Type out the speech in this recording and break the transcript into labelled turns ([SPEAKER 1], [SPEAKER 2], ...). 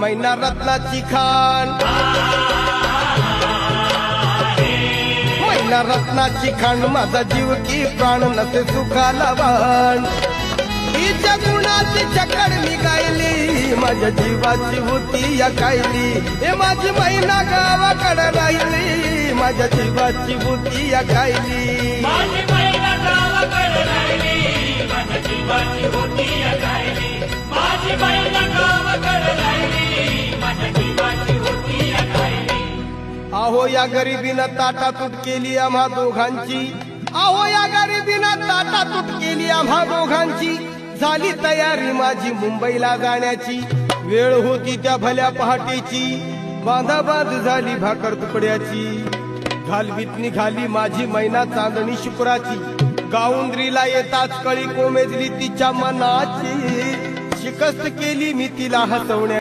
[SPEAKER 1] मैना रत्नाची खाण, मैना रत्नाची खाण, माझा जीव की प्राण नसे सुखाला वाण. तिच्या गुणाची चकड मी गायली, माझ्या जीवाची होती या कायली. हे माझी मैना गावाकडे राहिली, माझ्या जीवाची होती या कायली.
[SPEAKER 2] माझी मैना गावाकडे राहिली, माझ्या जीवाची होती या कायली. माझी मैना गावाकडे राहिली, माझ्या जीवाची होती या कायली.
[SPEAKER 1] अहो या गरिबीनं ताटातूट केली आम्हा दोघांची, अहो या गरिबीनं ताटातूट केली आम्हा दोघांची. झाली तयारी माझी मुंबईला जाण्याची, वेळ होती त्या भल्या पहाटेची. बांधाबांध झाली भाकर तुकड्याची, घालवीत निघाली माझी मैना चांदणी शुक्राची. गाऊंद्रीला येताच कळी कोमेजली तिच्या मनाची, शिकस्त केली मी तिला हसवण्या.